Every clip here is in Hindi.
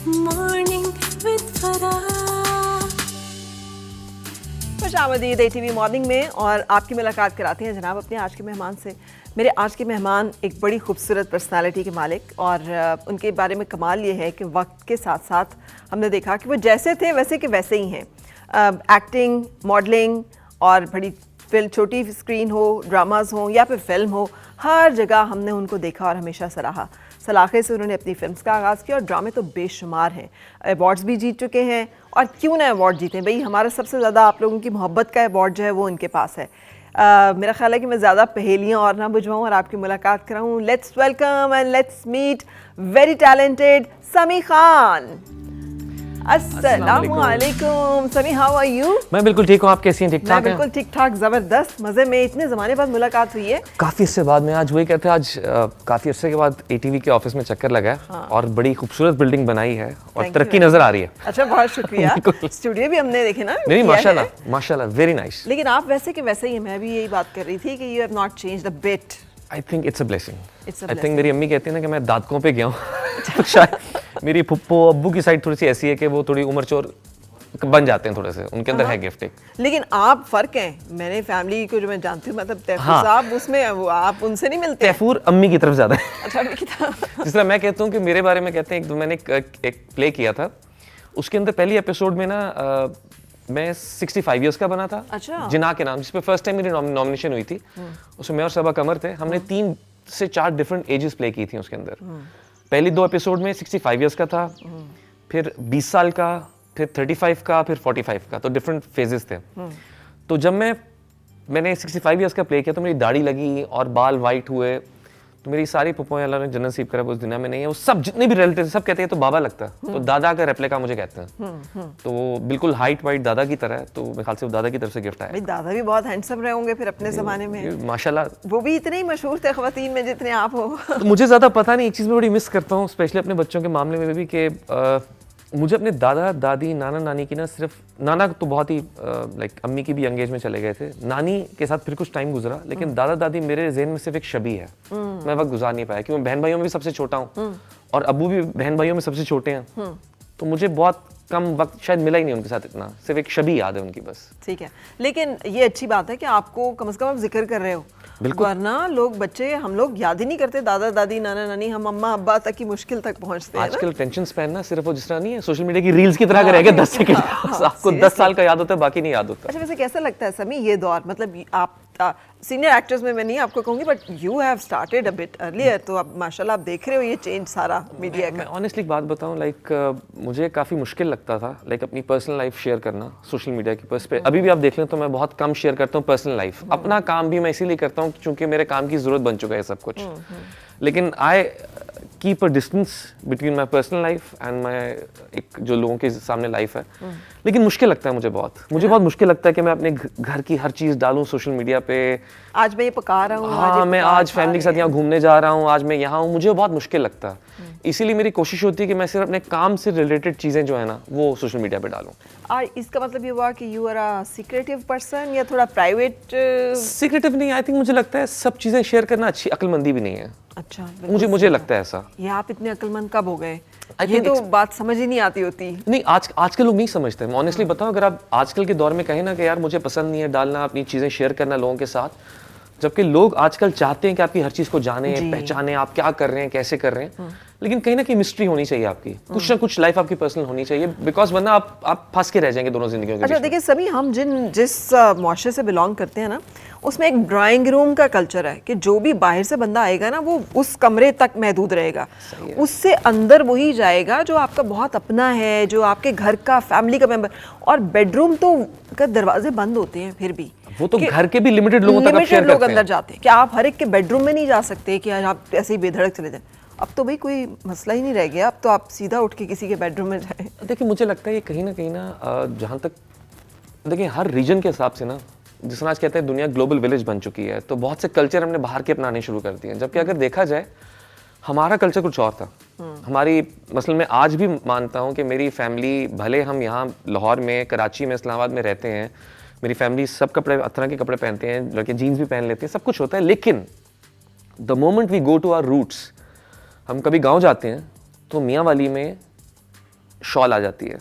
Morning with Farah. खुशामदीद ATV मॉर्निंग में और आपकी मुलाकात कराते हैं जनाब अपने आज के मेहमान से। मेरे आज के मेहमान एक बड़ी खूबसूरत पर्सनालिटी के मालिक और उनके बारे में कमाल ये है कि वक्त के साथ साथ हमने देखा कि वो जैसे थे वैसे के वैसे ही हैं। एक्टिंग, मॉडलिंग और बड़ी छोटी स्क्रीन हो, ड्रामाज हो या फिर फिल्म हो, हर जगह हमने उनको देखा और हमेशा सराहा। सलाखे से उन्होंने अपनी फिल्म्स का आगाज़ किया और ड्रामे तो बेशुमार हैं, अवार्ड्स भी जीत चुके हैं। और क्यों ना अवार्ड जीतें भाई, हमारा सबसे ज़्यादा आप लोगों की मोहब्बत का अवार्ड जो है वो उनके पास है। मेरा ख्याल है कि मैं ज़्यादा पहेलियाँ और ना बुझवाऊँ और आपकी मुलाकात कराऊँ। Let's welcome and let's meet very talented Sami Khan. अस्सलामुअलैकुम समी, हाउ आर यू? मैं बिल्कुल ठीक हूँ, आप कैसी हैं? ठीक ठाक हैं? बिल्कुल ठीक ठाक, ज़बरदस्त, मज़े में। इतने ज़माने बाद मुलाकात हुई है। काफ़ी अर्से बाद में आज वही कहते हैं, आज काफ़ी अर्से के बाद ATV के ऑफिस में चक्कर लगा है। हाँ। और बड़ी खूबसूरत बिल्डिंग बनाई है और तरक्की नज़र आ रही है। अच्छा, बहुत शुक्रिया। स्टूडियो भी हमने देखे ना। नहीं, माशाल्लाह माशाल्लाह, वेरी नाइस। लेकिन आप वैसे के वैसे ही हैं। मैं भी यही बात कर रही थी कि you have not changed a bit. I think it's a blessing. I think मेरी अम्मी कहती है ना कि मैं दादकों पे गया हूँ। तो शायद मेरी फुप्पो अब्बू की साइड थोड़ी सी ऐसी है कि वो थोड़ी उम्र चोर बन जाते हैं थोड़े से, उनके अंदर है गिफ्ट एक। लेकिन आप फर्क हैं। मैंने फैमिली को जो मैं जानती हूँ, मतलब तैफूर साहब, उसमें वो आप उनसे नहीं मिलते। तैफूर अम्मी की तरफ ज्यादा है। अच्छा, अम्मी की तरफ। जिस तरह मैं कहता हूँ कि मेरे बारे में कहते हैं, मैंने एक प्ले किया था, उसके अंदर पहली एपिसोड में ना मैं 65 इयर्स का बना था। अच्छा। जिना के नाम, जिस पे फर्स्ट टाइम मेरी नॉमिनेशन हुई थी। उसमें मैं और सबा कमर थे। हमने 3 से 4 डिफरेंट एजेस प्ले की थी उसके अंदर। पहली 2 एपिसोड में 65 इयर्स का था, फिर 20 साल का, फिर 35 का, फिर 45 का, तो डिफरेंट फेजेस थे। तो जब मैंने 65 इयर्स का प्ले किया तो मेरी दाढ़ी लगी और बाल वाइट हुए, तो मेरी सारी पुप्पों अल्लाह ने जन्नत नसीब करा, उस दुनिया में नहीं है। वो सब जितने भी रिलेटिव सब कहते हैं तो बाबा लगता है, तो दादा का रेप्लिका मुझे कहते हैं। तो वो बिल्कुल हाइट वाइट दादा की तरह है, तो मेरे ख्याल से वो दादा की तरफ से गिफ्ट आया। दादा भी बहुत हैंडसम रहे होंगे फिर अपने जमाने में, माशाल्लाह। वो भी इतने ही मशहूर थे ख्वातीन में जितने आप हो। तो मुझे ज़्यादा पता नहीं, एक चीज़ मैं बड़ी मिस करता हूँ स्पेशली अपने बच्चों के मामले में भी, कि मुझे अपने दादा दादी नाना नानी की ना, सिर्फ नाना तो बहुत ही लाइक अम्मी की भी यंग एज में चले गए थे, नानी के साथ फिर कुछ टाइम गुजरा, लेकिन दादा दादी मेरे ज़हन में सिर्फ एक शबी है। मैं वक्त गुजार नहीं पाया क्योंकि मैं बहन भाइयों में भी सबसे छोटा हूँ और अब्बू भी बहन भाइयों में सबसे छोटे हैं। तो मुझे बहुत कम वक्त शायद मिला ही नहीं उनके साथ इतना, सिर्फ एक शबी याद है उनकी बस। ठीक है, लेकिन ये अच्छी बात है कि आपको कम से कम आप जिक्र कर रहे हो। बिल्कुल, वरना लोग बच्चे, हम लोग याद ही नहीं करते दादा दादी नाना नानी, हम अम्मा अब्बा तक की मुश्किल तक पहुंचते हैं। आजकल टेंशन स्पैन ना सिर्फ वो जिस तरह नहीं है सोशल मीडिया की रील्स की तरह रह गया 10 सेकंड। आपको 10 साल का याद होता है, बाकी नहीं याद होता। अच्छा, वैसे कैसा लगता है समी ये दौर? मतलब आप सीनियर एक्टर्स में मैं नहीं आपको कहूँगी, but you have started a bit earlier, तो अब माशाल्लाह आप देख रहे हो ये चेंज सारा मीडिया का। मैं ऑनेस्टली एक बात बताऊं, मुझे काफ़ी मुश्किल लगता था अपनी पर्सनल लाइफ शेयर करना सोशल मीडिया की पे। अभी भी आप देख लें तो मैं बहुत कम शेयर करता हूं पर्सनल लाइफ। अपना काम भी मैं इसीलिए करता हूं क्योंकि मेरे काम की ज़रूरत बन चुका है सब कुछ। लेकिन I keep a distance between my personal life and my एक जो लोगों के सामने लाइफ है। लेकिन मुश्किल लगता है मुझे बहुत मुश्किल लगता है कि मैं अपने घर की हर चीज़ डालूं सोशल मीडिया पे। आज मैं ये पका रहा हूँ, हाँ, मैं आज फैमिली के साथ यहाँ घूमने जा रहा हूँ, आज मैं यहाँ हूँ, मुझे बहुत मुश्किल लगता है। इसीलिए मेरी कोशिश होती है कि मैं सिर्फ अपने काम से रिलेटेड चीज़ें जो है ना वो सोशल मीडिया पे डालूं। और इसका मतलब ये हुआ कि you are a secretive person या थोड़ा प्राइवेट? सीक्रेटिव नहीं, आई थिंक मुझे लगता है सब चीज़ें शेयर करना अच्छी अक्लमंदी भी नहीं है। अच्छा, मुझे लगता है ऐसा। ये आप इतने अक्लमंद कब हो गए? ये तो बात समझ ही नहीं आती होती। नहीं, आज के लोग नहीं समझते। मैं ऑनेस्टली बताऊं, अगर आप आजकल के दौर में कहें ना कि यार मुझे पसंद नहीं है डालना अपनी चीज़ें शेयर करना लोगों के साथ, जबकि लोग आजकल चाहते हैं कि आपकी हर चीज़ को जाने, पहचाने, आप क्या कर रहे हैं, कैसे कर रहे हैं। लेकिन कहीं ना कहीं मिस्ट्री होनी चाहिए आपकी, कुछ ना कुछ लाइफ आपकी पर्सनल होनी चाहिए, बिकॉज वरना आप फंस के रह जाएंगे दोनों जिंदगियों के। अच्छा देखिए सभी, हम जिस मुआशरे से बिलोंग करते हैं ना, उसमें एक ड्राइंग रूम का कल्चर है कि जो भी बाहर से बंदा आएगा ना वो उस कमरे तक महदूद रहेगा, उससे अंदर वही जाएगा जो आपका बहुत अपना है, जो आपके घर का फैमिली का मेंबर। और बेडरूम तो का दरवाजे बंद होते हैं फिर भी, वो तो घर के भी लिमिटेड लोगों तक आप शेयर करते हैं। अंदर जाते हैं कि आप हर एक के बेडरूम में नहीं जा सकते कि आप ऐसे ही बेधड़क चले जाए। अब तो भाई कोई मसला ही नहीं रह गया, अब तो आप सीधा उठ के किसी के बेडरूम में जाए। देखिए मुझे लगता है ये कहीं ना जहाँ तक देखिए हर रीजन के हिसाब से ना, जिस आज कहते हैं दुनिया ग्लोबल विलेज बन चुकी है, तो बहुत से कल्चर हमने बाहर के अपनाने शुरू कर दिए हैं। जबकि अगर देखा जाए हमारा कल्चर कुछ और था। हमारी मसलन मैं आज भी मानता हूँ कि मेरी फैमिली, भले हम यहाँ लाहौर में, कराची में, इस्लामाबाद में रहते हैं, मेरी फैमिली सब कपड़े तरह के कपड़े पहनते हैं, लड़के जीन्स भी पहन लेते हैं, सब कुछ होता है। लेकिन the moment we go to our roots, हम कभी गांव जाते हैं तो मियाँ वाली में शॉल आ जाती है।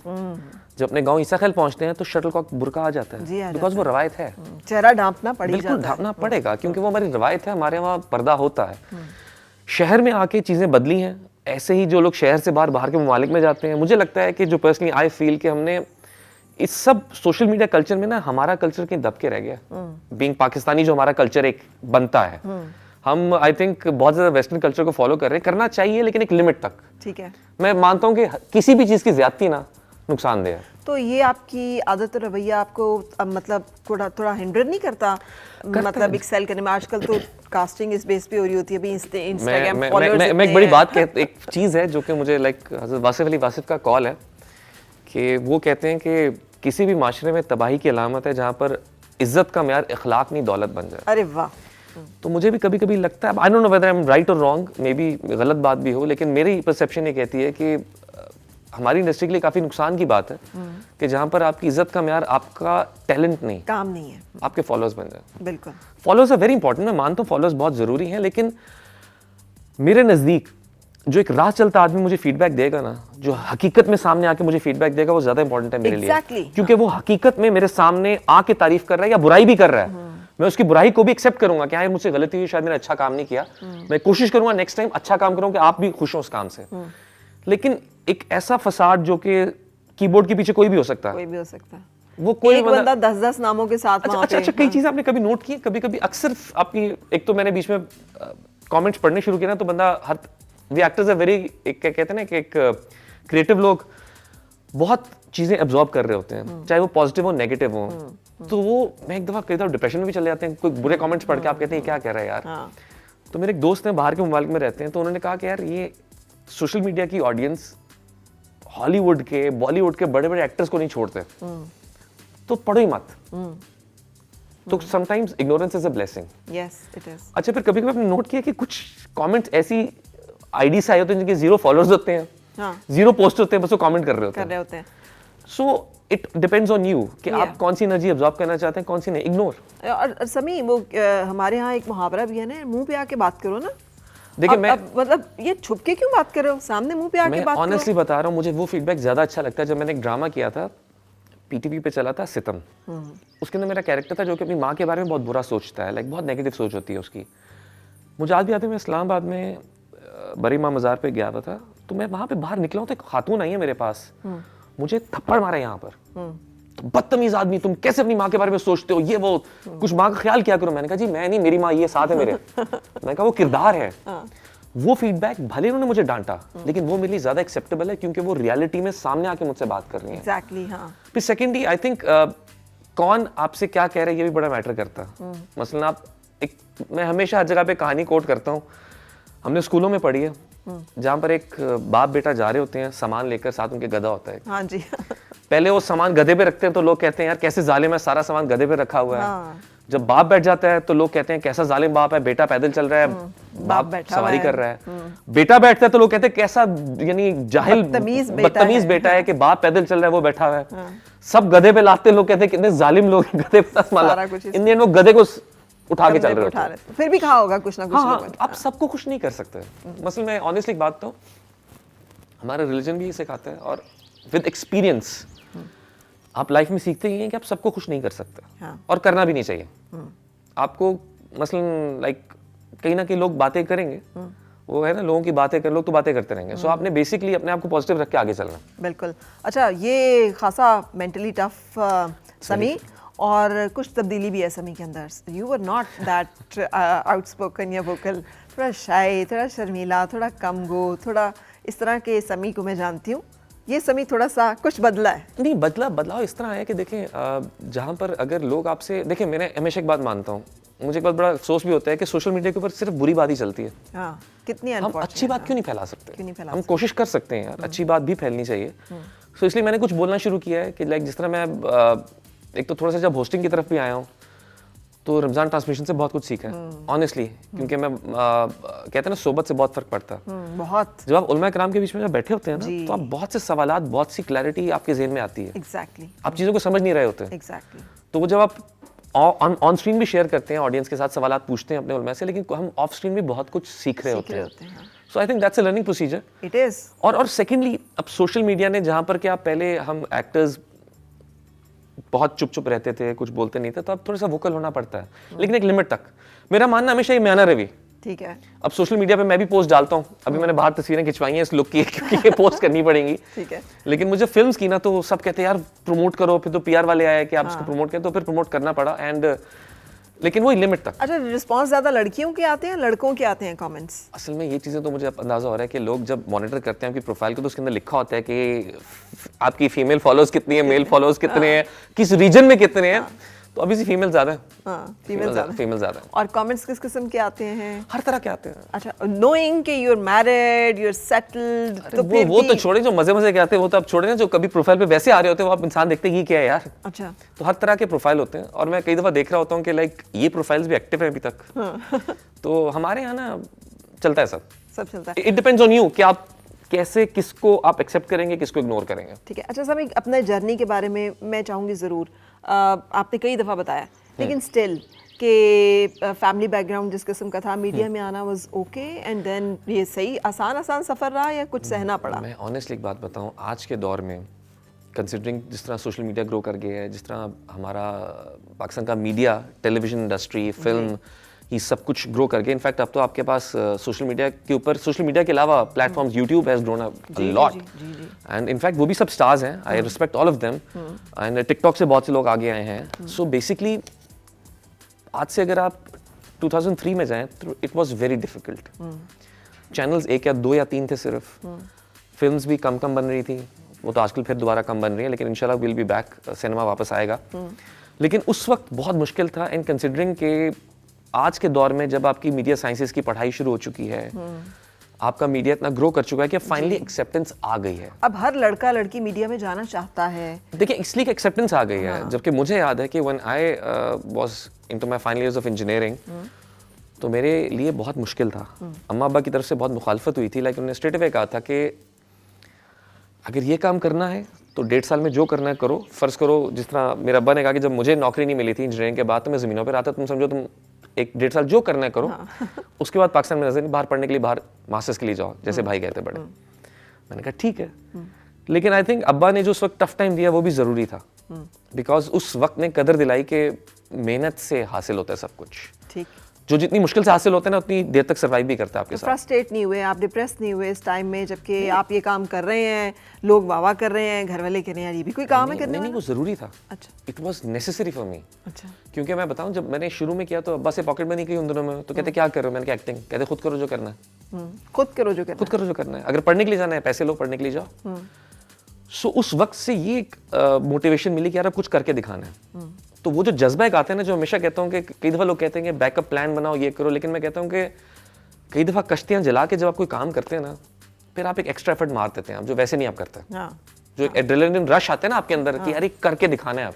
जब अपने गांव ईसाखेल पहुंचते हैं तो शटलकॉक बुर्का आ जाता जी, आ है, बिकॉज वो रवायत है। चेहरा ढांपना पड़ बिल्कुल जाता है। ढांपना पड़ेगा क्योंकि वो हमारी रवायत है, हमारे वहाँ पर्दा होता है। शहर में आके चीज़ें बदली हैं, ऐसे ही जो लोग शहर से बाहर के ममालिक में जाते हैं, मुझे लगता है कि जो पर्सनली आई फील कि हमने इस सब सोशल मीडिया कल्चर में ना हमारा कल्चर कहीं दब के रह गया। बीइंग पाकिस्तानी जो हमारा कल्चर एक बनता है, हम आई थिंक बहुत ज़्यादा वेस्टर्न कल्चर को फॉलो कर रहे हैं। करना चाहिए लेकिन एक लिमिट तक। ठीक है। मैं मानता हूँ कि किसी भी चीज़ की ज्यादती ना नुकसानदेह है। तो ये आपकी आदत और रवैया आपको मतलब थोड़ा हिंडर नहीं करता मतलब एक्सेल करने में? आजकल तो कास्टिंग इस बेस पे हो रही होती है, अभी इंस्टाग्राम फॉलोअर्स। मैं एक बड़ी बात एक चीज़ है जो कि मुझे लाइक हज़रत वासिफ अली वासिफ का कॉल है कि वो कहते हैं कि किसी भी माशरे में तबाही की अलामत है जहाँ पर इज्जत का म्यार इखलाक नहीं दौलत बन जाए। अरे वाह। तो मुझे भी कभी कभी लगता है, I don't know whether I am right और रॉन्ग, मे बी गलत बात भी हो, लेकिन मेरी परसेप्शन ये कहती है कि हमारी इंडस्ट्री के लिए काफ़ी नुकसान की बात है कि जहाँ पर आपकी इज्जत का म्यार आपका टैलेंट नहीं, काम नहीं है, आपके फॉलोअर्स बन जाए। बिल्कुल। फॉलोअर्स आर वेरी इंपॉर्टेंट, मैं मानता हूँ फॉलोअर्स बहुत ज़रूरी हैं, लेकिन मेरे नज़दीक जो एक राह चलता आदमी मुझे फीडबैक देगा ना, जो हकीकत में सामने आके मुझे फीडबैक देगा, वो ज़्यादा इंपॉर्टेंट है मेरे लिए। क्योंकि वो हकीकत में मेरे सामने आके तारीफ कर रहा है या बुराई भी कर रहा है, मैं उसकी बुराई को भी एक्सेप्ट करूंगा कि हाँ मुझसे गलती हुई, शायद मैंने अच्छा काम नहीं किया, मैं कोशिश करूंगा नेक्स्ट टाइम अच्छा काम करूं कि आप भी खुश हो उस काम से। लेकिन एक ऐसा फसाड जो कि कीबोर्ड के पीछे कोई भी हो सकता है, कोई भी हो सकता है, वो कोई एक बंदा 10-10 नामों के साथ वहां पे। अच्छा, कई चीजें आपने कभी नोट की? कभी कभी अक्सर आपकी, एक तो मैंने बीच में कमेंट्स पढ़ने शुरू किया ना, तो बंदा हर वी एक्टर्स आर वेरी, एक कहते हैं ना कि एक क्रिएटिव लोग बहुत चीजें एब्जॉर्ब कर रहे होते हैं, चाहे वो पॉजिटिव हो नेगेटिव हो। तो वो मैं एक दफा कहता हूँ डिप्रेशन में भी चले जाते हैं, कोई बुरे कमेंट्स पढ़ के आप कहते हैं क्या कह रहा है यार। तो मेरे एक दोस्त हैं बाहर के ममालिक में रहते हैं, तो उन्होंने कहा कि यार ये सोशल मीडिया की ऑडियंस हॉलीवुड के बॉलीवुड के बड़े बड़े एक्टर्स को नहीं छोड़ते, तो पढ़ो ही मत। तो sometimes ignorance is a blessing. Yes it is. अच्छा, फिर कभी कभी आपने नोट किया कि कुछ कमेंट्स ऐसी आईडी से आए होते हैं जिनके 0 फॉलोअर्स होते हैं, 0 पोस्ट होते हैं, बस वो कमेंट कर रहे होते हैं। So it depends on you कि आप कौन सी एनर्जी अब्सॉर्ब करना चाहते हैं, कौन सी नहीं। इग्नोर। और समी वो हमारे यहाँ एक मुहावरा भी है ना, मुंह पे आके बात करो ना। देखिए मैं मतलब ये छुप के क्यों बात कर रहे हो, सामने मुंह पे आके बात करो। ऑनेस्टली बता रहा हूँ, मुझे वो फीडबैक ज्यादा अच्छा लगता है। जब मैंने एक ड्रामा किया था, पीटीवी पे चला था सितम, उसके अंदर मेरा कैरेक्टर था जो कि अपनी माँ के बारे में बहुत बुरा सोचता है, लाइक बहुत नेगेटिव सोच होती है उसकी। मुझे आज भी याद है, मैं इस्लामाबाद में बरी माँ मज़ार पे गया हुआ था, तो मैं वहाँ पे बाहर निकला हूँ तो एक खातून आई है मेरे पास, मुझे थप्पड़ मारा यहाँ पर, तो बदतमीज आदमी, तुम कैसे अपनी माँ के बारे में सोचते हो, ये वो, कुछ माँ का ख्याल किया करो। मैंने कहा जी मैं नहीं, मेरी माँ ये साथ है मेरे। मैंने कहा वो किरदार है। वो फीडबैक भले उन्होंने मुझे डांटा, लेकिन वो मेरे लिए ज्यादा एक्सेप्टेबल है क्योंकि वो रियलिटी में सामने आके मुझसे बात कर रही है। एग्जैक्टली, हाँ। फिर सेकेंडली आई थिंक कौन आपसे क्या कह रहा है ये भी बड़ा मैटर करता है। मसलन आप मैं हमेशा हर जगह पे कहानी कोट करता हूँ, हमने स्कूलों में पढ़ी है, जहाँ पर एक बाप बेटा जा रहे होते हैं सामान लेकर, साथ उनके गधा होता है। हाँ जी। पहले वो सामान गधे पे रखते हैं तो लोग कहते हैं यार कैसे जालिम है, सारा सामान गधे पे रखा हुआ है। जब बाप बैठ जाता है तो लोग कहते हैं कैसा जालिम बाप है, बेटा पैदल चल रहा है, बाप सवारी कर रहा है। बेटा बैठता है तो लोग कहते हैं कैसा यानी जाहिल बदतमीज बेटा है कि बाप पैदल चल रहा है वो बैठा हुआ है। सब गधे पे लाते, लोग कहते हैं कितने जालिम लोग हैं, गधे पे इन वो गधे को उठा के चल रहे होते हैं। फिर भी कहा होगा कुछ ना कुछ। हाँ, आप सबको खुश नहीं कर सकते। मसलन मैं ऑनेस्टली एक बात तो, हमारा रिलीजन भी सिखाता है और विद एक्सपीरियंस आप लाइफ में सीखते ही हैं कि आप सबको खुश नहीं कर सकते। हाँ। और करना भी नहीं चाहिए। आपको मसलन लाइक कहीं ना कहीं लोग बातें करेंगे, वो है ना, लोगों की बातें कर, लोग तो बातें करते रहेंगे। सो आपने बेसिकली अपने आप को पॉजिटिव रख के आगे चलना। बिल्कुल। अच्छा, ये खासा मेंटली टफ समी, और कुछ तब्दीली भी है समी के अंदर। You were not that outspoken या वोकल, थोड़ा शाय, थोड़ा शर्मीला, थोड़ा कम गो, थोड़ा इस तरह के समी को मैं जानती हूँ। ये समी थोड़ा सा कुछ बदला है। नहीं, बदलाव इस तरह है कि देखें, जहाँ पर अगर लोग आपसे देखें, मैंने हमेशा एक बात मानता हूँ, मुझे एक बात बड़ा अफसोस भी होता है कि सोशल मीडिया के ऊपर सिर्फ बुरी बात ही चलती है। हाँ, कितनी हम अच्छी बात क्यों नहीं फैला सकते? क्यों नहीं फैला हम कोशिश कर सकते हैं यार, अच्छी बात भी फैलनी चाहिए। सो इसलिए मैंने कुछ बोलना शुरू किया है कि लाइक जिस तरह मैं एक तो थोड़ा सा जब होस्टिंग की तरफ भी आया हूँ तो रमजान ट्रांसमिशन से बहुत कुछ सीखा है ऑनेस्टली, क्योंकि मैं कहते हैं ना सोबत से बहुत फर्क पड़ता है। बहुत। जब आप उलमा कराम के बीच में जब बैठे होते हैं ना, तो आप बहुत से सवालात, बहुत सी क्लैरिटी आपके ज़हन में आती है। एग्जैक्टली। आप चीज़ों को समझ नहीं रहे होते। एग्जैक्टली। तो वो जब आप ऑन स्क्रीन भी शेयर करते हैं, ऑडियंस के साथ सवालात पूछते हैं अपने उलमा से, लेकिन हम ऑफ स्क्रीन भी बहुत कुछ सीख रहे होते हैं। So I think that's a learning procedure. It is. और सेकेंडली अब सोशल मीडिया ने जहाँ पर क्या पहले हम एक्टर्स बहुत चुप चुप रहते थे, कुछ बोलते नहीं थे, तो अब थोड़ा सा वोकल होना पड़ता है, लेकिन एक लिमिट तक. मेरा मानना हमेशा ये मैनर है भी. ठीक है. अब सोशल मीडिया पे मैं भी पोस्ट डालता हूँ. अभी मैंने बाहर तस्वीरें खिंचवाई हैं इस लुक की क्योंकि ये पोस्ट करनी पड़ेंगी. ठीक है. लेकिन मुझे फिल्म्स की ना तो सब कहते हैं यार प्रमोट करो, फिर तो पीआर वाले आए कि आप इसको प्रमोट करें, तो फिर प्रमोट करना पड़ा. एंड लेकिन वो लिमिट तक. अच्छा, रिस्पांस ज्यादा लड़कियों के आते हैं लड़कों के आते हैं कमेंट्स? असल में ये चीज़ें तो मुझे अंदाजा हो रहा है कि लोग जब मॉनिटर करते हैं आपकी प्रोफाइल को तो उसके अंदर लिखा होता है कि आपकी फीमेल फॉलोअर्स कितनी है, मेल फॉलोअर्स कितने हैं, किस रीजन में कितने हैं. तो अभी फीमेल ज्यादा है. हाँ, फीमेल ज्यादा है. और कमेंट्स किस किस्म के आते हैं? हर तरह के आते हैं. अच्छा, नोइंग कि you are married, you are settled, तो फिर वो तो छोड़े, जो मजे मजे के आते हैं वो तो आप छोड़े ना, जो कभी प्रोफाइल पे वैसे आ रहे होते हैं वो आप इंसान देखते हैं ये क्या है यार. अच्छा. तो हर तरह के प्रोफाइल होते हैं और मैं कई दफा देख रहा होता हूँ कि लाइक ये प्रोफाइल्स भी एक्टिव है अभी तक. तो हमारे यहाँ ना चलता है सब चलता है. इट डिपेंड्स ऑन यू कि आप कैसे किसको आप एक्सेप्ट करेंगे, किसको इग्नोर करेंगे. ठीक है. अच्छा समीक, अपने जर्नी के बारे में मैं चाहूँगी ज़रूर. आपने कई दफ़ा बताया, लेकिन स्टिल कि फैमिली बैकग्राउंड जिस किस्म का था, मीडिया में आना वाज ओके, एंड देन ये सही आसान सफ़र रहा या कुछ सहना पड़ा? मैं ऑनेस्टली एक बात बताऊँ, आज के दौर में कंसिडरिंग जिस तरह सोशल मीडिया ग्रो कर गया है, जिस तरह हमारा पाकिस्तान का मीडिया, टेलीविजन इंडस्ट्री, फिल्म, ये सब कुछ ग्रो कर गया. इनफैक्ट अब तो आपके पास सोशल मीडिया के ऊपर, सोशल मीडिया के अलावा platforms, YouTube has grown a lot. And in fact वो भी सब स्टार्स हैं. I respect all of them. And TikTok से बहुत से लोग आगे आए हैं. सो बेसिकली आज से अगर आप 2003 में जाएं तो it was very difficult. Channels 1 या 2 या 3 थे सिर्फ. फिल्म्स भी कम बन रही थी. वो तो आजकल फिर दोबारा कम बन रही है, लेकिन इंशाल्लाह विल बी बैक, सिनेमा वापस आएगा. लेकिन उस वक्त बहुत मुश्किल था. एंड कंसिडरिंग के आज के दौर में जब आपकी मीडिया साइंसेस की पढ़ाई शुरू हो चुकी है, आपका मीडिया इतना ग्रो कर चुका है कि फाइनली एक्सेप्टेंस आ गई है. अब हर लड़का लड़की मीडिया में जाना चाहता है. देखिए इसलिए कि एक्सेप्टेंस आ गई है. जबकि मुझे याद है कि when I was into my final years of engineering, तो मेरे लिए बहुत मुश्किल था. अम्मा अब्बा की तरफ से बहुत मुखालफत हुई थी. लेकिन उन्होंने स्ट्रेट अवे कहा था कि अगर ये काम करना है तो 1.5 साल में जो करना है करो. फर्ज करो जिस तरह मेरे अब्बा ने कहा कि जब मुझे नौकरी नहीं मिली थी इंजीनियरिंग के बाद, तो मैं ज़मीनों पर आता, तुम समझो तुम 1-1.5 साल जो करना है करो. उसके बाद पाकिस्तान में नजर नहीं, बाहर पढ़ने के लिए, बाहर मास्टर्स के लिए जाओ, जैसे भाई कहते बड़े. मैंने कहा ठीक है. लेकिन आई थिंक अब्बा ने जो उस वक्त टफ टाइम दिया वो भी ज़रूरी था. बिकॉज उस वक्त ने कदर दिलाई कि मेहनत से हासिल होता है सब कुछ. ठीक. जो जितनी मुश्किल से हासिल होता है ना उतनी देर तक सर्वाइव भी करता है आपके साथ. फ्रस्ट्रेट नहीं हुए आप, डिप्रेस नहीं हुए इस टाइम में, जबकि आप ये काम कर रहे हैं, लोग वाह कर रहे हैं, घर वाले कह रहे हैं यार ये भी कोई काम है करने? नहीं, वो ज़रूरी था. अच्छा. It was necessary for me. अच्छा. क्योंकि मैं बताऊं, जब मैंने शुरू में किया तो अब्बा से पॉकेट मनी की उन दिनों में, तो कहते क्या कर रहे हो? मैंने कहा एक्टिंग. कहते खुद करो जो करना है. खुद करो जो करना है. खुद करो जो करना है. अगर पढ़ने के लिए जाना है पैसे लो, पढ़ने के लिए जाओ. सो उस वक्त से ये एक मोटिवेशन मिली कि यार अब कुछ करके दिखाना है. तो वो जो जज्बा एक आता है ना, जो हमेशा कहता हूँ कि कई दफ़ा लोग कहते हैं कि बैकअप प्लान बनाओ, ये करो, लेकिन मैं कहता हूँ कि कई दफ़ा कश्तियाँ जला के जब आप कोई काम करते हैं ना, फिर आप एक एक्स्ट्रा एफर्ट मार देते हैं, जो वैसे नहीं आप करते. जो एक एड्रेनलिन रश आता है ना आपके अंदर कि यार ये करके दिखाना है आप,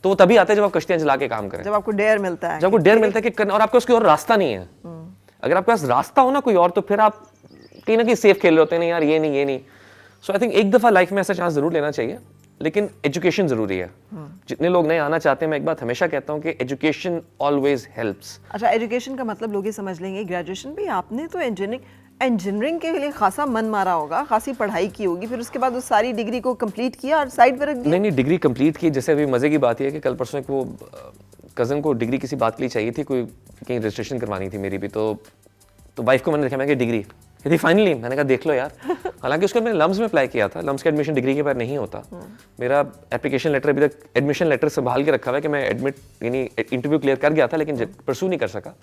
तो वो तभी आता है जब आप कश्तियाँ जला के काम करें, जब आपको डेयर मिलता है, जब आपको डेयर मिलता है कि करना, और आपके उसकी और रास्ता नहीं है. अगर आपके पास रास्ता हो ना कोई और, तो फिर आप कहीं ना कहीं सेफ खेल रहे होते हैं. नहीं यार ये नहीं. सो आई थिंक एक दफ़ा लाइफ में ऐसा चांस जरूर लेना चाहिए, लेकिन एजुकेशन जरूरी है. जितने लोग नए आना चाहते हैं, मैं एक बात हमेशा कहता हूँ कि एजुकेशन ऑलवेज हेल्प्स. अच्छा, एजुकेशन का मतलब लोग ये समझ लेंगे ग्रेजुएशन भी. आपने तो इंजीनियरिंग के लिए खासा मन मारा होगा, खासी पढ़ाई की होगी, फिर उसके बाद उस सारी डिग्री को कंप्लीट किया और साइड पर रख दिया? नहीं, डिग्री कंप्लीट की. जैसे अभी मजे की बात यह है कि कल परसों एक वो कज़न को डिग्री किसी बात के लिए चाहिए थी, कोई कहीं रजिस्ट्रेशन करवानी थी मेरी भी. तो वाइफ को मैंने देखा, मैं डिग्री कहती फाइनली. मैंने कहा देख लो यार. हालांकि उसको मैंने लम्स में अप्लाई किया था. लम्स का एडमिशन डिग्री के बाद नहीं होता. मेरा एप्लीकेशन लेटर अभी तक, एडमिशन लेटर संभाल के रखा हुआ है कि मैं एडमिट यानी इंटरव्यू क्लियर कर गया था, लेकिन परसू नहीं कर सका.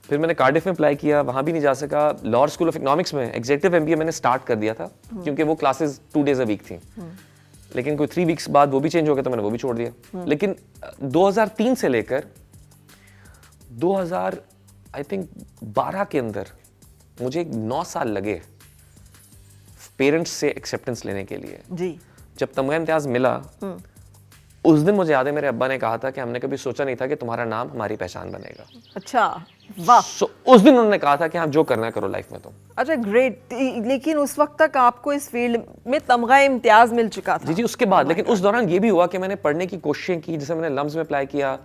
फिर मैंने कार्डिफ में अप्लाई किया, वहाँ भी नहीं जा सका. लॉ स्कूल ऑफ इकोनॉमिक्स में एग्जीक्यूटिव एमबीए मैंने स्टार्ट कर दिया था, क्योंकि वो क्लासेस 2 days a week थी. लेकिन कोई 3 weeks बाद वो भी चेंज हो गया, तो मैंने वो भी छोड़ दिया. लेकिन 2003 से लेकर 2012 के अंदर मुझे 9 साल लगे पेरेंट्स से एक्सेप्टेंस लेने के लिए. जी. जब तमगा इम्तियाज मिला, उस दिन मुझे याद है मेरे अब्बा ने कहा था कि हमने कभी सोचा नहीं था कि तुम्हारा नाम हमारी पहचान बनेगा. अच्छा, वाह. उस दिन उन्होंने कहा था कि आप जो करना है करो लाइफ में तुम. अच्छा, ग्रेट. लेकिन उस वक्त तक आपको इस फील्ड में तमगा इम्तियाज मिल चुका था? जी, उसके बाद. लेकिन उस दौरान ये भी हुआ कि मैंने पढ़ने की कोशिशें की. जैसे मैंने लम्स में अप्लाई किया,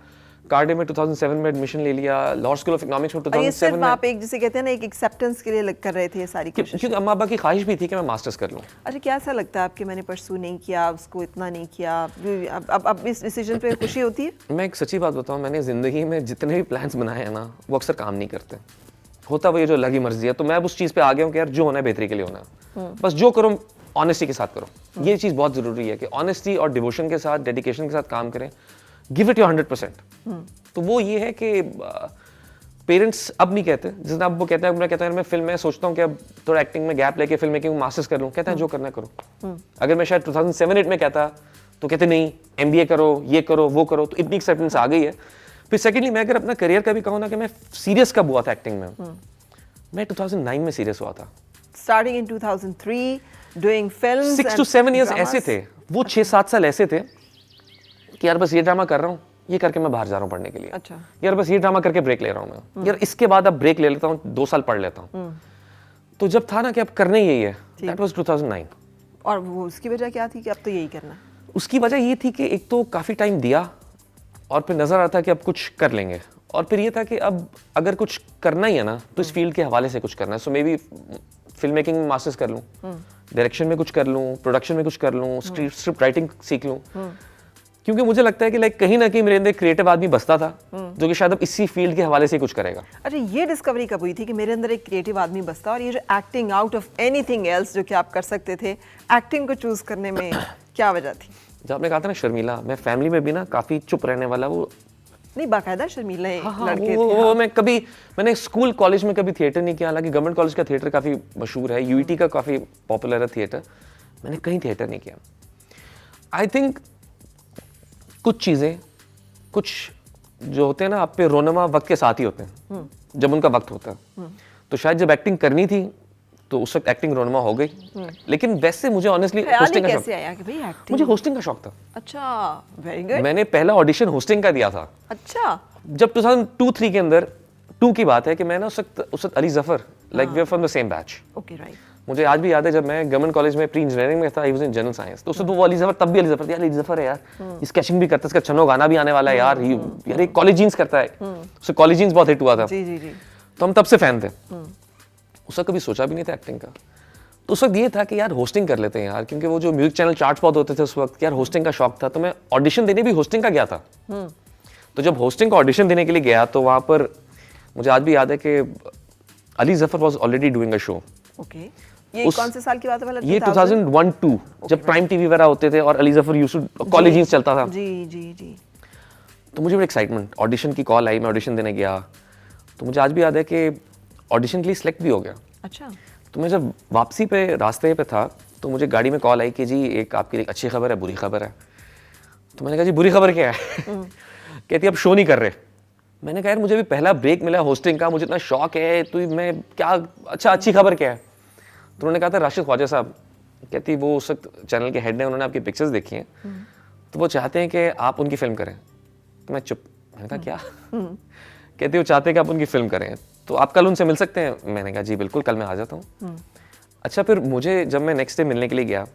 कार्डे में 2007 में एडमिशन ले लिया, लॉ स्कूल ऑफ इकोनॉमिक्स में और ये 2007 सिर्फ में। आप एक जिसे कहते हैं ना एक एक्सेप्टेंस के लिए कर रहे थे ये सारी कोशिश? क्योंकि अम्मा अब्बा की ख्वाहिश भी थी कि मैं मास्टर्स कर लूँ। अच्छा, क्या ऐसा लगता है आपके मैंने परसू नहीं किया, उसको इतना नहीं किया, अब इस डिसीजन पे खुशी होती है? मैं एक सच्ची बात बताऊँ, मैंने ज़िंदगी में जितने भी प्लान्स बनाए हैं ना वो अक्सर काम नहीं करते। होता वो ये जो अलग ही मर्जी है, तो मैं अब उस चीज़ पे आ गया हूँ कि यार जो होना है बेहतरी के लिए होना है, बस जो करो ऑनेस्टी के साथ करो। ये चीज़ बहुत ज़रूरी है कि ऑनेस्टी और डिवोशन के साथ, डेडिकेशन के साथ काम करें, गिव इट योर 100%। तो वो ये है कि पेरेंट्स अब नहीं कहते, जिस अब वो कहते हैं, मैं कहता हूँ मैं फिल्म में सोचता हूँ कि अब थोड़ा एक्टिंग में गैप लेके फिल्म मेकिंग मास्टर्स कर लूँ, कहते हैं जो करना है करो। अगर मैं शायद 2007-8 में कहता तो कहते नहीं MBA करो, ये करो, वो करो, तो इतनी एक्सेप्टेंस आ गई है। फिर सेकेंडली मैं अगर अपना करियर का भी कहूँ ना कि मैं सीरियस कब हुआ था एक्टिंग में, मैं 2009 में सीरियस हुआ था। Starting in 2003 doing films 6 to 7 years ऐसे थे, वो 6-7 साल ऐसे थे कि यार बस ये ड्रामा कर रहा हूँ, ये करके मैं बाहर जा रहा हूँ पढ़ने के लिए। अच्छा। यार बस ये ड्रामा करके ब्रेक ले रहा हूँ मैं, यार इसके बाद अब ब्रेक ले लेता हूँ, 2 साल पढ़ लेता हूँ। तो जब था ना कि अब करना ही यही है, दैट वाज 2009। और वो उसकी वजह क्या थी कि अब तो यही करना है? उसकी वजह ये थी कि एक तो काफ़ी टाइम दिया और फिर नज़र आता कि अब कुछ कर लेंगे, और फिर ये था कि अब अगर कुछ करना ही है ना तो इस फील्ड के हवाले से कुछ करना है। सो मे बी फिल्म मेकिंग में मास्टर्स कर लूँ, डायरेक्शन में कुछ कर लूँ, प्रोडक्शन में कुछ कर लूँ, स्क्रिप्ट राइटिंग सीख लूँ, क्योंकि मुझे लगता है कि लाइक कहीं ना कहीं मेरे अंदर क्रिएटिव आदमी बसता था जो कि शायद अब इसी फील्ड के हवाले से कुछ करेगा। अच्छा, ये डिस्कवरी कब हुई थी कि मेरे अंदर एक क्रिएटिव आदमी बसता, और ये जो acting out of anything else जो कि आप कर सकते थे, एक्टिंग को चूज करने में क्या वजह थी? जब आपने कहा था ना शर्मीला, मैं फैमिली में भी ना काफ़ी चुप रहने वाला, वो नहीं बाकायदा शर्मीला लड़के थे। वो मैंने स्कूल कॉलेज में कभी थिएटर नहीं किया, हालांकि गवर्नमेंट कॉलेज का थिएटर काफ़ी मशहूर है, UET का काफ़ी पॉपुलर है थिएटर, मैंने कहीं थिएटर नहीं किया। आई थिंक कुछ चीज़ें, कुछ जो होते हैं ना आप पे रोनमा वक्त के साथ ही होते हैं, जब उनका वक्त होता है। तो शायद जब एक्टिंग करनी थी तो उस वक्त एक्टिंग रोनमा हो गई, लेकिन वैसे मुझे ऑनेस्टली होस्टिंग का शौक, कैसे आया कि भाई एक्टिंग? मुझे होस्टिंग का शौक था। अच्छा, वेरी गुड। मैंने पहला ऑडिशन होस्टिंग का दिया था। अच्छा, जब 2002-3 के अंदर 2 की बात है कि मैं ना उस वक्त Ali Zafar, like we are from the same batch. Okay, right. मुझे आज भी याद है जब मैं गवर्नमेंट कॉलेज में प्री इंजीनियरिंग में था, I was in general science, तो उस वक्त वो अली जफर, तब भी अली जफर, यार अली जफर है यार, स्केचिंग भी करता है, इसका चनो गाना भी आने वाला है यार, यार ये कॉलेज जीन्स करता है, उससे कॉलेज जीन्स बहुत हिट हुआ था। जी जी जी। तो हम तब से फैन थे। उस वक्त कभी सोचा भी नहीं था एक्टिंग का, तो उस वक्त ये था कि यार होस्टिंग कर लेते हैं यार, क्योंकि वो जो म्यूजिक चैनल चार्ट्स बहुत होते थे उस वक्त, यार होस्टिंग का शौक था, तो मैं ऑडिशन देने भी होस्टिंग का गया था। तो जब होस्टिंग का ऑडिशन देने के लिए गया तो वहाँ पर मुझे आज भी याद है कि Ali Zafar was already doing a show. Okay, ये कौन से साल की बात है? ये 2001-2 जब प्राइम टीवी वगैरह होते थे और Ali Zafar used to college jeans चलता था। जी जी जी। तो मुझे बड़ी एक्साइटमेंट, ऑडिशन की कॉल आई, मैं ऑडिशन देने गया, तो मुझे आज भी याद है कि ऑडिशन के लिए सिलेक्ट भी हो गया। अच्छा। तो मैं जब वापसी पे रास्ते पे था तो मुझे गाड़ी में कॉल आई कि जी एक आपके लिए अच्छी खबर है, बुरी खबर है। तो मैंने कहा जी बुरी खबर क्या है? कहती अब शो नहीं कर रहे। मैंने कहा यार मुझे भी पहला ब्रेक मिला होस्टिंग का, मुझे इतना शौक है, तो मैं क्या, अच्छा अच्छी खबर क्या है? तो उन्होंने कहा था राशिद ख्वाजा साहब, कहती वो उस वक्त चैनल के हेड हैं, उन्होंने आपकी पिक्चर्स देखी हैं, तो वो चाहते हैं कि आप उनकी फिल्म करें। तो मैं चुप, मैंने कहा क्या? कहती वो चाहते हैं कि आप उनकी फिल्म करें, तो आप कल उनसे मिल सकते हैं? मैंने कहा जी बिल्कुल, कल मैं आ जाता हूँ। अच्छा, फिर मुझे जब मैं नेक्स्ट डे मिलने के लिए गया,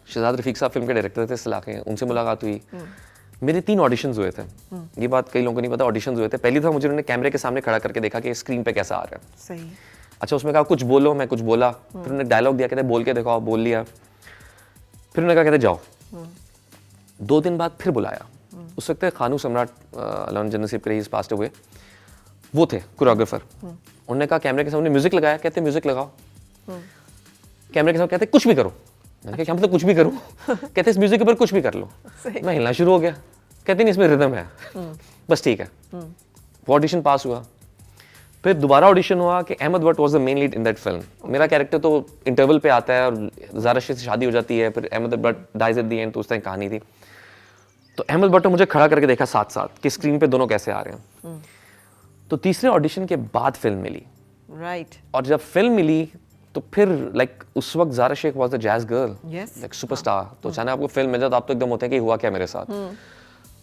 शहजाद रफीक साहब फिल्म के डायरेक्टर थे इलाके हैं, उनसे मुलाकात हुई। मेरे 3 ऑडिशंस हुए थे, ये बात कई लोगों को नहीं पता, ऑडिशंस हुए थे। पहली था मुझे उन्होंने कैमरे के सामने खड़ा करके देखा कि स्क्रीन पे कैसा आ रहा है। सही। अच्छा, उसमें कहा कुछ बोलो, मैं कुछ बोला, फिर उन्होंने डायलॉग दिया, कहते बोल के देखो, बोल लिया। फिर उन्होंने कहा कहते जाओ। 2 दिन बाद फिर बुलाया, उस वक्त खानू सम्राट अल्लाह जन्नत नसीब करे, पास्ट हुए, वो थे कोरियोग्राफर। उन्होंने कहा कैमरे के सामने म्यूजिक लगाया, कहते म्यूजिक लगाओ। कैमरे के सामने कहते कुछ भी करो। मैंने कहा क्या मतलब कुछ भी करूं? कहते इस म्यूजिक के ऊपर कुछ भी कर लो। मैं हिलना शुरू हो गया। कहते नहीं इसमें रिदम है, बस ठीक है। वो ऑडिशन पास हुआ। फिर दोबारा ऑडिशन हुआ कि Ahmed Bhatt was the main lead in that film. मेरा कैरेक्टर तो इंटरवल पे आता है और ज़ारा शेख से शादी हो जाती है, फिर Ahmed Bhatt dies at the end, तो उस तरह कहानी थी। तो अहमद भट्ट ने मुझे खड़ा करके देखा साथ साथ कि स्क्रीन पे दोनों कैसे आ रहे हैं। तो तीसरे ऑडिशन के बाद फिल्म मिली। राइट। और जब फिल्म मिली तो फिर लाइक उस वक्त Zara Sheikh was the jazz girl, Yes. Like superstar. तो अचानक आपको फिल्म मिल जाए तो आप तो एकदम होते हैं कि हुआ क्या मेरे साथ।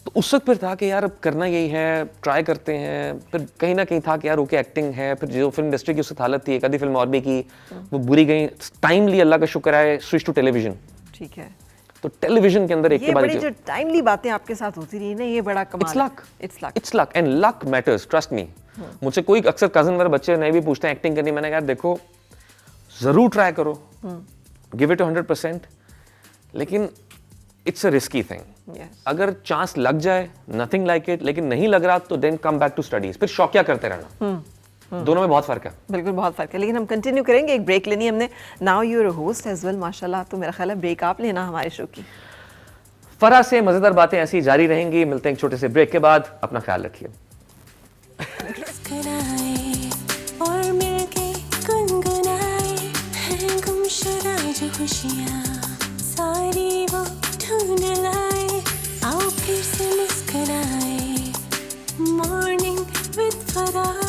तो उस वक्त फिर था कि यार अब करना यही है, ट्राई करते हैं। फिर कहीं ना कहीं था कि यार ओके एक्टिंग है। फिर जो फिल्म इंडस्ट्री की उस वक्त हालत थी, एक आधी फिल्म और भी की, वो बुरी गई। टाइमली अल्लाह का शुक्र है स्विच टू टेलीविजन। ठीक है। तो टेलीविजन के अंदर एक ये के बाद बड़ी एक जो टाइमली बातें आपके साथ होती रही ना, ये बड़ा कमाल it's luck, it's luck. It's luck and luck matters, trust me. मुझसे कोई अक्सर कजन मेरे बच्चे नहीं भी पूछते हैं एक्टिंग करनी, मैंने कहा देखो जरूर ट्राई करो, गिव इट 100%, लेकिन इट्स अ रिस्की थिंग। अगर चांस लग जाए नथिंग लाइक इट, लेकिन नहीं लग रहा तो then come back to studies, फिर शौकिया करते रहना। दोनों में बहुत फर्क है। बिल्कुल बहुत फर्क है, लेकिन हम कंटिन्यू करेंगे। एक ब्रेक लेनी हमने। Now you are a host as well माशाल्लाह, तो मेरा ख्याल है ब्रेक आप लेना हमारे शो की। फरा से मजेदार बातें ऐसी जारी रहेंगी। मिलते हैं एक छोटे से ब्रेक के बाद, अपना ख्याल रखिए। मुस्कुराए और मिलके गुनगुनाए हैं गुमशुदा जो खुशियाँ सारी वो ढूंढ लाए। आओ फिर से मुस्कुराए, मॉर्निंग विद फरा।